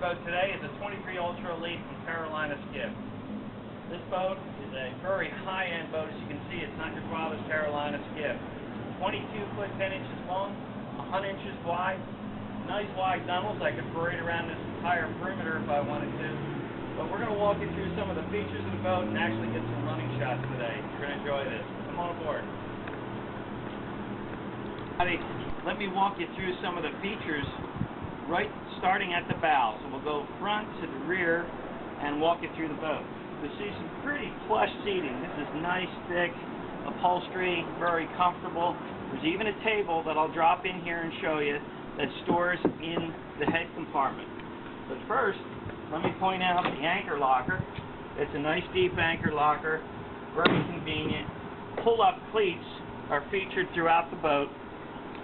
boat today is a 23 Ultra Elite from Carolina Skiff. This boat is a very high-end boat. As you can see, it's not your father's Carolina Skiff. 22 foot 10 inches long, 100 inches wide. Nice wide gunnels. I could parade around this entire perimeter if I wanted to. But we're going to walk you through some of the features of the boat and actually get some running shots today. You're going to enjoy this. Come on aboard. Let me walk you through some of the features right starting at the bow. So we'll go front to the rear and walk you through the boat. You'll see some pretty plush seating. This is nice, thick upholstery, very comfortable. There's even a table that I'll drop in here and show you that stores in the head compartment. But first, let me point out the anchor locker. It's a nice deep anchor locker, very convenient. Pull-up cleats are featured throughout the boat.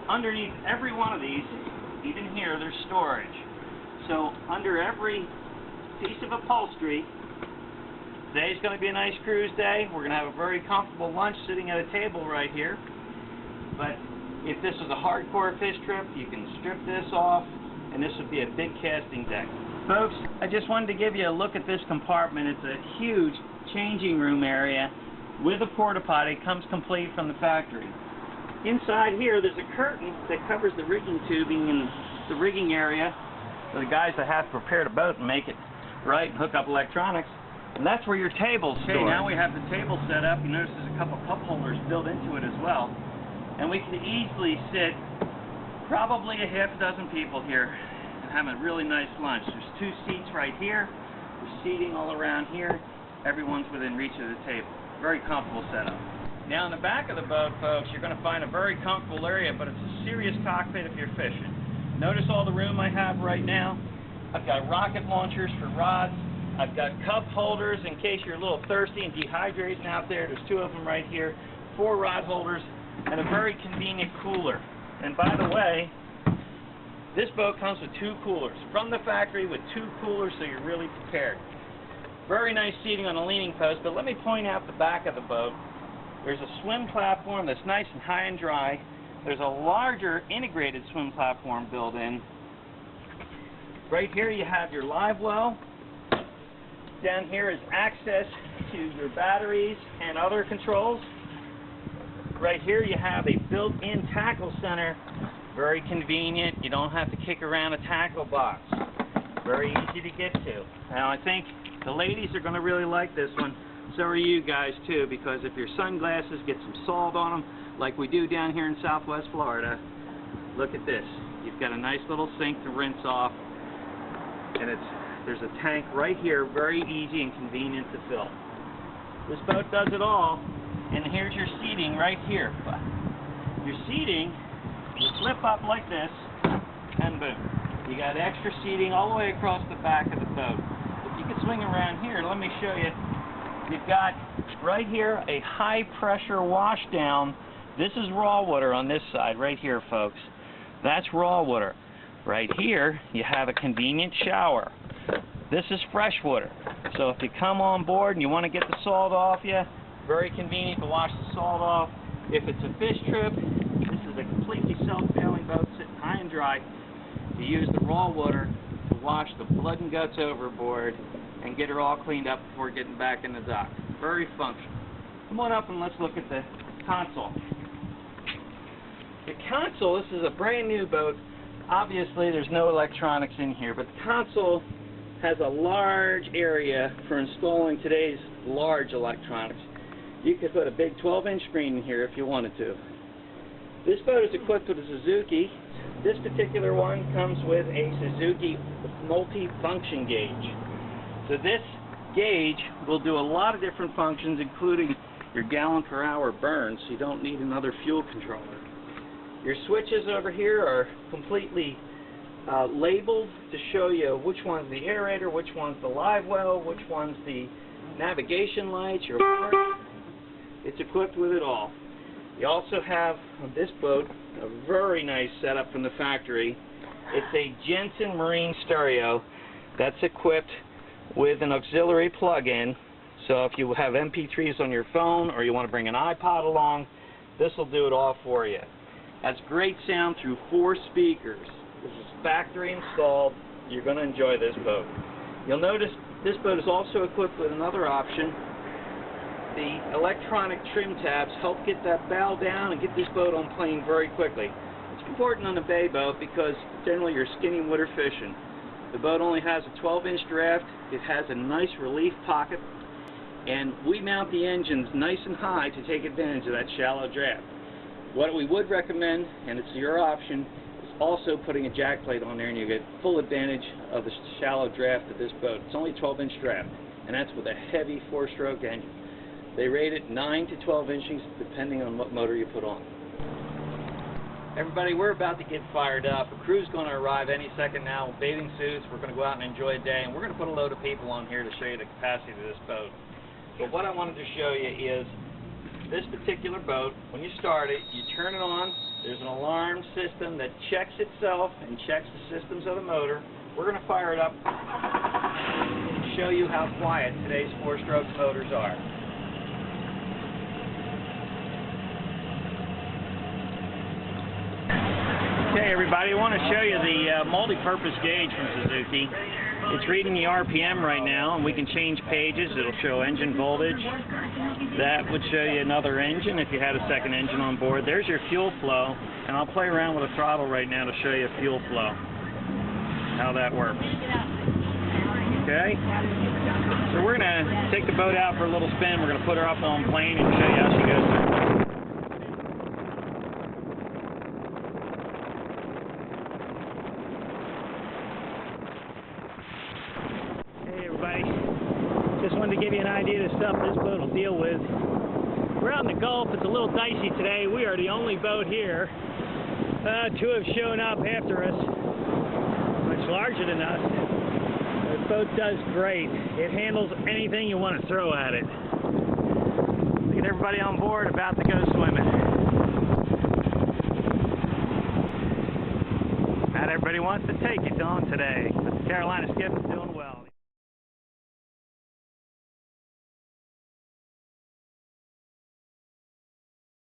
Underneath every one of these, even here, there's storage. So under every piece of upholstery, today's going to be a nice cruise day. We're going to have a very comfortable lunch sitting at a table right here. But if this is a hardcore fish trip, you can strip this off, and this would be a big casting deck. Folks, I just wanted to give you a look at this compartment. It's a huge changing room area with a porta potty. It comes complete from the factory. Inside here, there's a curtain that covers the rigging tubing in the rigging area for the guys that have to prepare the boat and make it right and hook up electronics. And that's where your table's stored. Okay, now we have the table set up. You notice there's a couple cup holders built into it as well. And we can easily sit probably a half dozen people here and have a really nice lunch. There's 2 seats right here. There's seating all around here. Everyone's within reach of the table. Very comfortable setup. Now in the back of the boat, folks, you're going to find a very comfortable area, but it's a serious cockpit if you're fishing. Notice all the room I have right now. I've got rocket launchers for rods. I've got cup holders in case you're a little thirsty and dehydrating out there. There's 2 of them right here. 4 rod holders and a very convenient cooler. And by the way, this boat comes with 2 coolers from the factory with 2 coolers, so you're really prepared. Very nice seating on the leaning post, but let me point out the back of the boat. There's a swim platform that's nice and high and dry. There's a larger integrated swim platform built in. Right here you have your live well. Down here is access to your batteries and other controls. Right here you have a built-in tackle center. Very convenient. You don't have to kick around a tackle box. Very easy to get to. Now I think the ladies are going to really like this one. So are you guys too, because if your sunglasses get some salt on them, like we do down here in Southwest Florida, look at this. You've got a nice little sink to rinse off, and there's a tank right here, very easy and convenient to fill. This boat does it all, and here's your seating right here. Your seating will flip up like this, and boom. You got extra seating all the way across the back of the boat. If you could swing around here, let me show you. You've got right here a high pressure washdown. This is raw water on this side right here, folks. That's raw water. Right here you have a convenient shower. This is fresh water. So if you come on board and you want to get the salt off you, very convenient to wash the salt off. If it's a fish trip, this is a completely self-bailing boat sitting high and dry. You use the raw water to wash the blood and guts overboard and get her all cleaned up before getting back in the dock. Very functional. Come on up and let's look at the console. The console, this is a brand new boat. Obviously there's no electronics in here, but the console has a large area for installing today's large electronics. You could put a big 12-inch screen in here if you wanted to. This boat is equipped with a Suzuki. This particular one comes with a Suzuki multi-function gauge. So this gauge will do a lot of different functions, including your gallon per hour burn, so you don't need another fuel controller. Your switches over here are completely labeled to show you which one's the aerator, which one's the live well, which one's the navigation lights, your port. It's equipped with it all. You also have, on this boat, a very nice setup from the factory. It's a Jensen Marine stereo that's equipped with an auxiliary plug-in. So if you have MP3s on your phone or you want to bring an iPod along, this will do it all for you. Has great sound through 4 speakers. This is factory installed, You're going to enjoy this boat. You'll notice this boat is also equipped with another option. The electronic trim tabs help get that bow down and get this boat on plane very quickly. It's important on a bay boat because generally you're skinny water fishing. The boat only has a 12-inch draft. It has a nice relief pocket, and we mount the engines nice and high to take advantage of that shallow draft. What we would recommend, and it's your option, is also putting a jack plate on there, and you get full advantage of the shallow draft of this boat. It's only a 12-inch draft, and that's with a heavy 4-stroke engine. They rate it 9 to 12 inches depending on what motor you put on. Everybody, we're about to get fired up. A crew's going to arrive any second now with bathing suits. We're going to go out and enjoy a day, and we're going to put a load of people on here to show you the capacity of this boat. But what I wanted to show you is this particular boat. When you start it, you turn it on. There's an alarm system that checks itself and checks the systems of the motor. We're going to fire it up and show you how quiet today's 4-stroke motors are. Okay, everybody, I want to show you the multi-purpose gauge from Suzuki. It's reading the RPM right now, and we can change pages. It'll show engine voltage. That would show you another engine if you had a second engine on board. There's your fuel flow, and I'll play around with the throttle right now to show you fuel flow, how that works. Okay, so we're going to take the boat out for a little spin. We're going to put her up on plane and show you how she goes. Just wanted to give you an idea of the stuff this boat will deal with. We're out in the Gulf. It's a little dicey today. We are the only boat here. Two have shown up after us, much larger than us. The boat does great. It handles anything you want to throw at it. Look at everybody on board about to go swimming. Not everybody wants to take it on today, but the Carolina Skip is doing well.